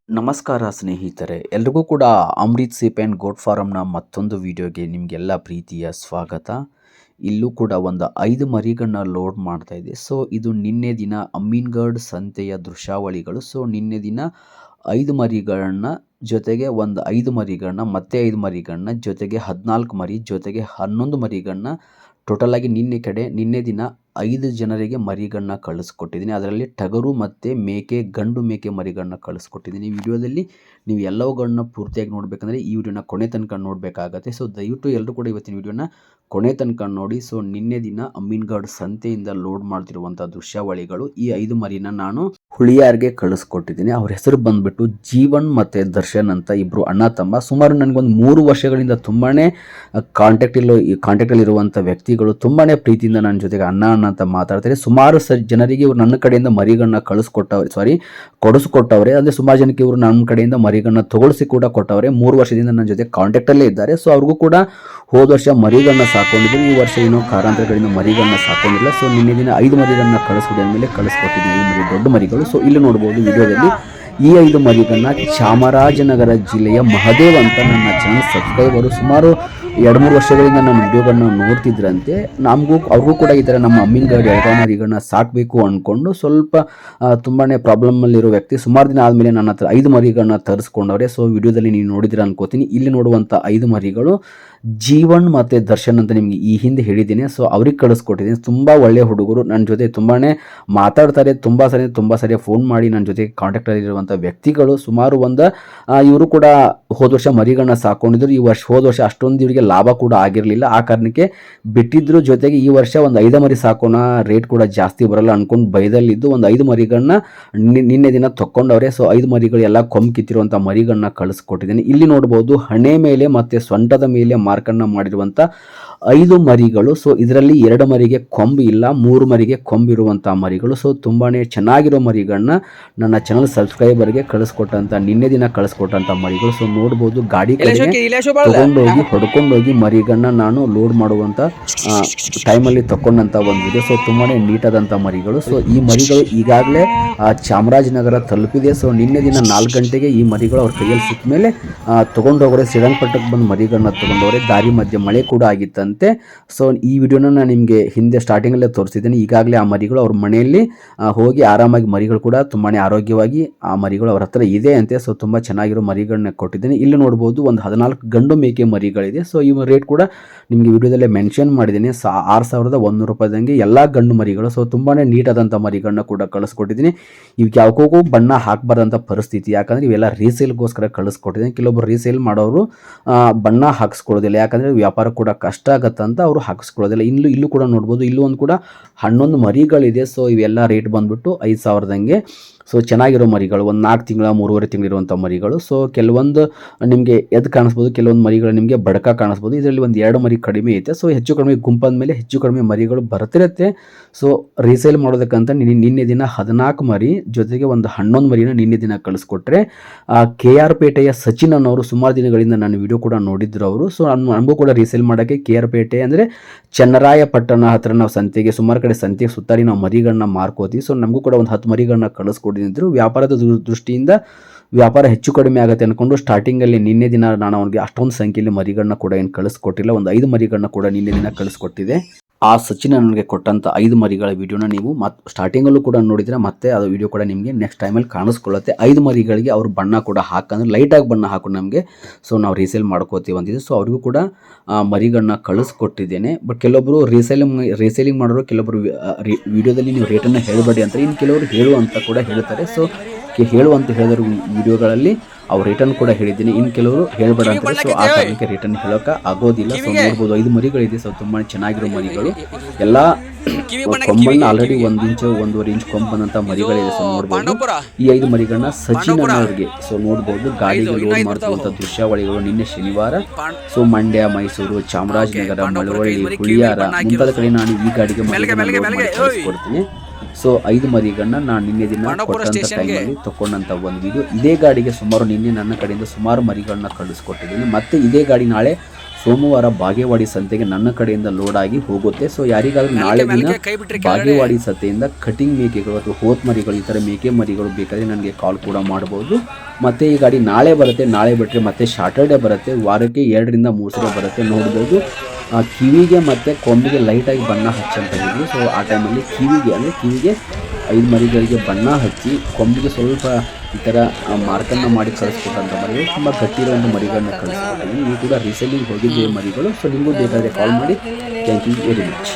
ನಮಸ್ಕಾರ ಸ್ನೇಹಿತರೆ, ಎಲ್ರಿಗೂ ಕೂಡ ಅಮೃತ್ ಸೀಪ್ ಆ್ಯಂಡ್ ಗೋಟ್ ಫಾರಮ್ನ ಮತ್ತೊಂದು ವಿಡಿಯೋಗೆ ನಿಮಗೆಲ್ಲ ಪ್ರೀತಿಯ ಸ್ವಾಗತ. ಇಲ್ಲೂ ಕೂಡ ಒಂದು 5 ಮರಿಗಳನ್ನ ಲೋಡ್ ಮಾಡ್ತಾ ಇದೆ. ಸೊ ಇದು ನಿನ್ನೆ ದಿನ ಅಮೀನ್ಗಢ್ ಸಂತೆಯ ದೃಶ್ಯಾವಳಿಗಳು. ಸೊ ನಿನ್ನೆ ದಿನ 5 ಮರಿಗಳನ್ನ ಜೊತೆಗೆ ಒಂದು 5 ಮರಿಗಳನ್ನ ಮತ್ತೆ 5 ಮರಿಗಳನ್ನ ಜೊತೆಗೆ 14 ಮರಿ ಜೊತೆಗೆ 11 ಮರಿಗಳನ್ನ ಟೋಟಲಾಗಿ ನಿನ್ನೆ ದಿನ 5 ಜನರಿಗೆ ಮರಿಗಳನ್ನ ಕಳಿಸ್ಕೊಟ್ಟಿದ್ದೀನಿ. ಅದರಲ್ಲಿ ಟಗರು ಮತ್ತು ಮೇಕೆ, ಗಂಡು ಮೇಕೆ ಮರಿಗಳನ್ನ ಕಳಿಸ್ಕೊಟ್ಟಿದ್ದೀನಿ. ಈ ವಿಡಿಯೋದಲ್ಲಿ ನೀವು ಎಲ್ಲವುಗಳನ್ನ ಪೂರ್ತಿಯಾಗಿ ನೋಡಬೇಕಂದ್ರೆ ಈ ವಿಡಿಯೋನ ಕೊನೆ ತನಕ ನೋಡಬೇಕಾಗತ್ತೆ. ಸೊ ದಯವಿಟ್ಟು ಎಲ್ಲರೂ ಕೂಡ ಇವತ್ತಿನ ವಿಡಿಯೋನ ಕೊನೆ ತನಕ ನೋಡಿ. ಸೊ ನಿನ್ನೆ ದಿನ ಅಮೀನ್ಗಢ್ ಸಂತೆಯಿಂದ ಲೋಡ್ ಮಾಡ್ತಿರುವಂಥ ದೃಶ್ಯಾವಳಿಗಳು. ಈ 5 ಮರಿನ ನಾನು ಹುಳಿಯಾರ್ಗೆ ಕಳಿಸ್ಕೊಟ್ಟಿದ್ದೀನಿ. ಅವ್ರ ಹೆಸರು ಬಂದ್ಬಿಟ್ಟು ಜೀವನ್ ಮತ್ತು ದರ್ಶನ್ ಅಂತ, ಇಬ್ಬರು ಅಣ್ಣ ತಮ್ಮ. ಸುಮಾರು ನನಗೊಂದು 3 ವರ್ಷಗಳಿಂದ ತುಂಬಾ ಕಾಂಟ್ಯಾಕ್ಟಲ್ಲಿ ಇರುವಂಥ ವ್ಯಕ್ತಿಗಳು. ತುಂಬಾ ಪ್ರೀತಿಯಿಂದ ನನ್ನ ಜೊತೆಗೆ ಅಣ್ಣ ಅಂತ ಮಾತಾಡ್ತಾರೆ. ಸುಮಾರು ಜನರಿಗೆ ಇವರು ನನ್ನ ಕಡೆಯಿಂದ ಮರಿಗಳನ್ನ ಕೊಡಿಸ್ಕೊಟ್ಟವ್ರೆ. ಅಂದರೆ ಸುಮಾರು ಜನಕ್ಕೆ ಇವರು ನನ್ನ ಕಡೆಯಿಂದ ಮರಿಗಳನ್ನ ತಗೊಳಿಸಿ ಕೂಡ ಕೊಟ್ಟವ್ರೆ. 3 ವರ್ಷದಿಂದ ನನ್ನ ಜೊತೆ ಕಾಂಟ್ಯಾಕ್ಟಲ್ಲೇ ಇದ್ದಾರೆ. ಸೊ ಅವ್ರಿಗೂ ಕೂಡ ಹೋದ ವರ್ಷ ಮರಿಗಳನ್ನ ಸಾಕೊಂಡಿದ್ರು. ಈ ವರ್ಷ ಏನೋ ಕಾರಣಾಂತರಗಳಿಂದ ಮರಿಗಳನ್ನ ಸಾಕೊಂಡಿಲ್ಲ. ಸೊ ನಿನ್ನೆ ದಿನ 5 ಮರಿಗಳನ್ನ ಕಳಿಸ್ಕೊಟ್ಟಿದ್ದೀನಿ. 5 ಮರಿ ದೊಡ್ಡ ಮರಿಗಳು. ಸೊ ಇಲ್ಲಿ ನೋಡ್ಬೋದು ವಿಡಿಯೋದಲ್ಲಿ ಈ 5 ಮರಿಗಳನ್ನ ಚಾಮರಾಜನಗರ ಜಿಲ್ಲೆಯ ಮಹದೇವ್ ಅಂತ ನನ್ನ ಚಾನಲ್ ಸಬ್ಸ್ಕ್ರೈಬರು ಸುಮಾರು 2-3 ವರ್ಷಗಳಿಂದ ನನ್ನ ವಿಡಿಯೋಗಳನ್ನ ನೋಡ್ತಿದ್ರಂತೆ. ಅವ್ರಿಗೂ ಕೂಡ ಈ ಥರ ನಮ್ಮ ಅಮೀನ್ಗಢ್ ಎಳ್ಗಾವ್ ಮರಿಗಳನ್ನ ಸಾಕಬೇಕು ಅಂದ್ಕೊಂಡು ಸ್ವಲ್ಪ ತುಂಬಾ ಪ್ರಾಬ್ಲಮ್ಮಲ್ಲಿರೋ ವ್ಯಕ್ತಿ ಸುಮಾರು ದಿನ ಆದಮೇಲೆ ನನ್ನ ಹತ್ರ 5 ಮರಿಗಳನ್ನ ತರಿಸ್ಕೊಂಡವ್ರೆ. ಸೊ ವಿಡಿಯೋದಲ್ಲಿ ನೀವು ನೋಡಿದಿರ ಅನ್ಕೋತೀನಿ. ಇಲ್ಲಿ ನೋಡುವಂಥ 5 ಮರಿಗಳು ಜೀವನ್ ಮತ್ತು ದರ್ಶನ್ ಅಂತ ನಿಮಗೆ ಈ ಹಿಂದೆ ಹೇಳಿದ್ದೀನಿ. ಸೊ ಅವ್ರಿಗೆ ಕಳಿಸ್ಕೊಟ್ಟಿದ್ದೀನಿ. ತುಂಬ ಒಳ್ಳೆಯ ಹುಡುಗರು, ನನ್ನ ಜೊತೆ ತುಂಬಾ ಮಾತಾಡ್ತಾರೆ. ತುಂಬ ಸರಿ ಫೋನ್ ಮಾಡಿ ನನ್ನ ಜೊತೆ ಕಾಂಟ್ಯಾಕ್ಟಲ್ಲಿರುವಂಥ ವ್ಯಕ್ತಿಗಳು. ಸುಮಾರು ಇವರು ಕೂಡ ಹೋದ ವರ್ಷ ಮರಿಗಳನ್ನ ಸಾಕೊಂಡಿದ್ರು. ಹೋದ ವರ್ಷ ಅಷ್ಟೊಂದು ಇವರಿಗೆ ಲಾಭ ಕೂಡ ಆಗಿರಲಿಲ್ಲ. ಆ ಕಾರಣಕ್ಕೆ ಬಿಟ್ಟಿದ್ರು. ಜೊತೆಗೆ ಈ ವರ್ಷ ಒಂದು 5 ಮರಿ ಸಾಕೋಣ, ರೇಟ್ ಕೂಡ ಜಾಸ್ತಿ ಬರಲ್ಲ ಅನ್ಕೊಂಡು ಬೈದಲ್ಲಿದ್ದು ಒಂದು 5 ಮರಿಗಳನ್ನ ನಿನ್ನೆ ದಿನ ತಗೊಂಡವ್ರೆ. ಸೊ 5 ಮರಿಗಳು ಎಲ್ಲ ಕೊಂಬ್ ಕಿತ್ತಿರುವಂಥ ಮರಿಗಳನ್ನ ಕಳಿಸ್ಕೊಟ್ಟಿದ್ದೀನಿ. ಇಲ್ಲಿ ನೋಡ್ಬೋದು ಹಣೆ ಮೇಲೆ ಮತ್ತು ಸೊಂಟದ ಮೇಲೆ ಮಾರ್ಕನ್ನ ಮಾಡಿರುವಂಥ 5 ಮರಿಗಳು. ಸೊ ಇದರಲ್ಲಿ 2 ಮರಿಗೆ ಕೊಂಬು ಇಲ್ಲ, 3 ಮರಿಗೆ ಕೊಂಬಿರುವಂಥ ಮರಿಗಳು. ಸೊ ತುಂಬಾ ಚೆನ್ನಾಗಿರೋ ಮರಿಗಳನ್ನ ನನ್ನ ಚಾನಲ್ ಸಬ್ಸ್ಕ್ರೈಬರ್ಗೆ ನಿನ್ನೆ ದಿನ ಕಳಿಸ್ಕೊಟ್ಟಂಥ ಮರಿಗಳು. ಸೊ ನೋಡ್ಬೋದು ಗಾಡಿ ತಗೊಂಡೋಗಿ ಹೊಡ್ಕೊಂಡೋಗಿ ಮರಿಗಳನ್ನ ನಾನು ಲೋಡ್ ಮಾಡುವಂಥ ಟೈಮಲ್ಲಿ ತಗೊಂಡಂಥ ಒಂದು ವಿಡಿಯೋ. ಸೊ ತುಂಬಾ ನೀಟಾದಂಥ ಮರಿಗಳು. ಸೊ ಈ ಮರಿಗಳು ಈಗಾಗಲೇ ಚಾಮರಾಜನಗರ ತಲುಪಿದೆ. ಸೊ ನಿನ್ನೆ ದಿನ 4 ಗಂಟೆಗೆ ಈ ಮರಿಗಳು ಅವ್ರ ಕೈಯಲ್ಲಿ ಸಿಕ್ಕ ಮೇಲೆ ತೊಗೊಂಡೋಗ್ರೆ ಶ್ರೀರಂಗಪಟ್ಟಣಕ್ಕೆ ಬಂದು ಮರಿಗಳನ್ನ ತೊಗೊಂಡವ್ರೆ. ದಾರಿ ಮಧ್ಯೆ ಮಳೆ ಕೂಡ ಆಗಿತ್ತಂತೆ. ಸೊ ಈ ವಿಡಿಯೋನ ನಾನು ನಿಮಗೆ ಹಿಂದೆ ಸ್ಟಾರ್ಟಿಂಗಲ್ಲೇ ತೋರಿಸಿದ್ದೀನಿ. ಈಗಾಗಲೇ ಆ ಮರಿಗಳು ಅವ್ರ ಮನೆಯಲ್ಲಿ ಹೋಗಿ ಆರಾಮಾಗಿ ಮರಿಗಳು ಕೂಡ ತುಂಬಾ ಆರೋಗ್ಯವಾಗಿ ಆ ಮರಿಗಳು ಅವ್ರ ಹತ್ರ ಇದೆ ಅಂತೆ. ಸೊ ತುಂಬ ಚೆನ್ನಾಗಿರೋ ಮರಿಗಳನ್ನ ಕೊಟ್ಟಿದ್ದೀನಿ. ಇಲ್ಲಿ ನೋಡ್ಬೋದು ಒಂದು 14 ಗಂಡು ಮೇಕೆ ಮರಿಗಳಿದೆ. ಸೊ ಈ ರೇಟ್ ಕೂಡ ನಿಮಗೆ ವಿಡಿಯೋದಲ್ಲೇ ಮೆನ್ಷನ್ ಮಾಡಿದ್ದೀನಿ. 6100 ರೂಪಾಯಿದಂಗೆ ಎಲ್ಲ ಗಂಡು ಮರಿಗಳು. ಸೊ ತುಂಬಾ ನೀಟಾದಂಥ ಮರಿಗಳನ್ನ ಕೂಡ ಕಳಿಸ್ಕೊಟ್ಟಿದ್ದೀನಿ. ಇವಕ್ಕೆ ಯಾವಕ್ಕೂ ಬಣ್ಣ ಹಾಕಬಾರ್ದಂಥ ಪರಿಸ್ಥಿತಿ, ಯಾಕಂದರೆ ಇವೆಲ್ಲ ರೀಸೇಲ್ಗೋಸ್ಕರ ಕಳಿಸ್ಕೊಟ್ಟಿದ್ದೀನಿ. ಕೆಲವೊಬ್ಬರು ರೀಸೇಲ್ ಮಾಡೋರು ಬಣ್ಣ ಹಾಕಿಸ್ಕೊಳ್ಳೋದಿಲ್ಲ, ಯಾಕಂದರೆ ವ್ಯಾಪಾರ ಕೂಡ ಕಷ್ಟ ಆಗತ್ತಂತ ಅವರು ಹಾಕಿಸ್ಕೊಳ್ಳೋದಿಲ್ಲ. ಇಲ್ಲೂ ಕೂಡ ನೋಡ್ಬೋದು, ಇಲ್ಲೂ ಒಂದು ಕೂಡ 11 ಮರಿಗಳಿದೆ. ಸೊ ಇವೆಲ್ಲ ರೇಟ್ ಬಂದ್ಬಿಟ್ಟು 5000ದಂಗೆ. ಸೊ ಚೆನ್ನಾಗಿರೋ ಮರಿಗಳು, ಒಂದು 4 ತಿಂಗಳ 3.5 ತಿಂಗಳು ಇರುವಂಥ ಮರಿಗಳು. ಸೊ ಕೆಲವೊಂದು ನಿಮಗೆ ಎದ್ದು ಕಾಣಿಸ್ಬೋದು, ಕೆಲವೊಂದು ಮರಿಗಳು ನಿಮಗೆ ಬಡಕ ಕಾಣಿಸ್ಬೋದು. ಇದರಲ್ಲಿ ಒಂದು 2 ಮರಿ ಕಡಿಮೆ ಐತೆ. ಸೊ ಹೆಚ್ಚು ಕಡಿಮೆ ಗುಂಪಾದ ಮೇಲೆ ಹೆಚ್ಚು ಕಡಿಮೆ ಮರಿಗಳು ಬರ್ತಿರುತ್ತೆ. ಸೊ ರೀಸೇಲ್ ಮಾಡೋದಕ್ಕಂತ ನಿನ್ನೆ ದಿನ 14 ಮರಿ ಜೊತೆಗೆ ಒಂದು 11 ಮರಿನ ನಿನ್ನೆ ದಿನ ಕಳಿಸ್ಕೊಟ್ರೆ. KR ಪೇಟೆಯ ಸಚಿನ್ ಅನ್ನೋರು ಸುಮಾರು ದಿನಗಳಿಂದ ನಾನು ವಿಡಿಯೋ ಕೂಡ ನೋಡಿದ್ರು ಅವರು. ಸೊ ನಮಗೂ ಕೂಡ ರೀಸೇಲ್ ಮಾಡೋಕ್ಕೆ KR ಪೇಟೆ ಅಂದರೆ ಚನ್ನರಾಯಪಟ್ಟಣ ಹತ್ರ ನಾವು ಸುಮಾರು ಕಡೆ ಸಂತೆಗೆ ಸುತ್ತಾಡಿ ನಾವು ಮರಿಗಳನ್ನ ಮಾರ್ಕೋತೀವಿ. ಸೊ ನಮಗೂ ಕೂಡ ಒಂದು 10 ಮರಿಗಳನ್ನ ಕಳಿಸ್ಕೊಟ್ಟಿದ್ರು. ವ್ಯಾಪಾರದ ದೃಷ್ಟಿಯಿಂದ ವ್ಯಾಪಾರ ಹೆಚ್ಚು ಕಡಿಮೆ ಆಗುತ್ತೆ ಅಂದ್ಕೊಂಡು ಸ್ಟಾರ್ಟಿಂಗಲ್ಲಿ ನಿನ್ನೆ ದಿನ ನಾನು ಅವನಿಗೆ ಅಷ್ಟೊಂದು ಸಂಖ್ಯೆಯಲ್ಲಿ ಮರಿಗಳನ್ನ ಕೂಡ ಏನು ಕಳಿಸ್ಕೊಟ್ಟಿಲ್ಲ. ಒಂದು 5 ಮರಿಗಳನ್ನ ಕೂಡ ನಿನ್ನೆ ದಿನ ಕಳಿಸ್ಕೊಟ್ಟಿದೆ. ಆ ಸಚಿನ್ ನನಗೆ ಕೊಟ್ಟಂಥ 5 ಮರಿಗಳ ವಿಡಿಯೋನ ನೀವು ಸ್ಟಾರ್ಟಿಂಗಲ್ಲೂ ಕೂಡ ನೋಡಿದರೆ ಮತ್ತೆ ಅದು ವಿಡಿಯೋ ಕೂಡ ನಿಮಗೆ ನೆಕ್ಸ್ಟ್ ಟೈಮಲ್ಲಿ ಕಾಣಿಸ್ಕೊಳ್ಳುತ್ತೆ. 5 ಮರಿಗಳಿಗೆ ಅವರು ಬಣ್ಣ ಕೂಡ ಹಾಕಂದ್ರೆ ಲೈಟಾಗಿ ಬಣ್ಣ ಹಾಕೊಂಡು ನಮಗೆ ಸೊ ನಾವು ರೀಸೇಲ್ ಮಾಡ್ಕೋತೀವಿ ಅಂತಿದ್ದೆ. ಸೊ ಅವ್ರಿಗೂ ಕೂಡ ಮರಿಗಳನ್ನ ಕಳಿಸ್ಕೊಟ್ಟಿದ್ದೇನೆ. ಬಟ್ ಕೆಲವೊಬ್ಬರು ರೀಸೇಲಿಂಗ್ ಮಾಡೋರು ಕೆಲವೊಬ್ಬರು ವಿಡಿಯೋದಲ್ಲಿ ನೀವು ರೇಟನ್ನು ಹೇಳಬೇಡಿ ಅಂತಾರೆ. ಇನ್ನು ಕೆಲವರು ಹೇಳುವಂತ ಕೂಡ ಹೇಳ್ತಾರೆ. ಸೊ ಹೇಳುವಂತ ಹೇಳಿದ್ರು ವಿಡಿಯೋಗಳಲ್ಲಿ ಅವ್ರು ರೇಟನ್ನು ಕೂಡ ಹೇಳಿದ್ದೀನಿ. ಇನ್ನು ಕೆಲವರು ಹೇಳಬೇಡ ಅಂತಾರೆ. ಸೊ ಆ ಕಾರಣಕ್ಕೆ ರೇಟನ್ನು ಹೇಳೋಕೆ ಆಗೋದಿಲ್ಲ. ಸೊ ನೋಡ್ಬೋದು 5 ಮರಿಗಳಿದೆ. ಸೊ ತುಂಬಾ ಚೆನ್ನಾಗಿರೋ ಮರಿಗಳು. ಎಲ್ಲ ಕೊಂಬಣ್ಣ ಆಲ್ರೆಡಿ 1 ಇಂಚು 1.5 ಇಂಚ್ ಕೊಂಬ್ ಬಂದಂಥ ಮರಿಗಳಿದೆ. ಸೊ ನೋಡ್ಬೋದು ಈ 5 ಮರಿಗಳನ್ನ ಸಚಿನ್ ಅನ್ನೋರಿಗೆ ಸೊ ನೋಡ್ಬೋದು ಗಾಡಿಗೆ ಲೋಡ್ ಮಾಡ್ತಿರುವಂಥ ದೃಶ್ಯಾವಳಿಗಳು ನಿನ್ನೆ ಶನಿವಾರ. ಸೊ ಮಂಡ್ಯ, ಮೈಸೂರು, ಚಾಮರಾಜನಗರ, ಮಳವಳ್ಳಿ, ಹುಳಿಯಾರ ಮುಂತಾದ ಕಡೆ ನಾನು ಈ ಗಾಡಿಗೆ ಕೊಡ್ತೀನಿ. ಸೊ 5 ಮರಿಗಳನ್ನ ನಾನು ನಿನ್ನೆ ದಿನ ಕೊಟ್ಟಂಥ ಟೈಮಲ್ಲಿ ತಗೊಂಡಂಥ ಒಂದು ವಿಡಿಯೋ. ಇದೇ ಗಾಡಿಗೆ ಸುಮಾರು ನಿನ್ನೆ ನನ್ನ ಕಡೆಯಿಂದ ಸುಮಾರು ಮರಿಗಳನ್ನ ಕಳಿಸ್ಕೊಟ್ಟಿದ್ದೀನಿ. ಮತ್ತು ಇದೇ ಗಾಡಿ ನಾಳೆ ಸೋಮವಾರ ಬಾಗೇವಾಡಿ ಸಂತೆಗೆ ನನ್ನ ಕಡೆಯಿಂದ ಲೋಡ್ ಆಗಿ ಹೋಗುತ್ತೆ. ಸೊ ಯಾರಿಗಾದ್ರೂ ನಾಳೆ ದಿನ ಬಾಗೇವಾಡಿ ಸಂತೆಯಿಂದ ಕಟಿಂಗ್ ಮೇಕೆಗಳು ಅಥವಾ ಹೋತ್ ಮರಿಗಳು, ಈ ಥರ ಮೇಕೆ ಮರಿಗಳು ಬೇಕಾದರೆ ನನಗೆ ಕಾಲ್ ಕೂಡ ಮಾಡ್ಬೋದು. ಮತ್ತು ಈ ಗಾಡಿ ನಾಳೆ ಬರುತ್ತೆ, ನಾಳೆ ಬಿಟ್ಟರೆ ಮತ್ತೆ ಶಾಟರ್ಡೇ ಬರುತ್ತೆ, ವಾರಕ್ಕೆ 2 ರಿಂದ 3 ಸಲ ಬರುತ್ತೆ. ನೋಡ್ಬೋದು ಕಿವಿಗೆ ಮತ್ತು ಕೊಂಬಿಗೆ ಲೈಟಾಗಿ ಬಣ್ಣ ಹಚ್ಚಂತ ಹೇಳಿದ್ವಿ. ಸೊ ಆ ಟೈಮಲ್ಲಿ ಕಿವಿಗೆ 5 ಮರಿಗಳಿಗೆ ಬಣ್ಣ ಹಚ್ಚಿ, ಕೊಂಬಿಗೆ ಸ್ವಲ್ಪ ಈ ಥರ ಮಾರ್ಕನ್ನು ಮಾಡಿ ಕಳಿಸ್ಕೊಟ್ಟಂಥ ಮರಿಗಳು, ತುಂಬ ಗಟ್ಟಿರುವಂಥ ಮರಿಗಳನ್ನ ಕಳಿಸ್ಕೊಟ್ಟಿದ್ದೀನಿ. ನೀವು ಕೂಡ ರೀಸೆಂಟಿಗೆ ಹೋಗಿದ್ದೆ ಮರಿಗಳು. ಸೊ ನಿಮಗೂ ಬೇಕಾದರೆ ಕಾಲ್ ಮಾಡಿ. Thank you very much.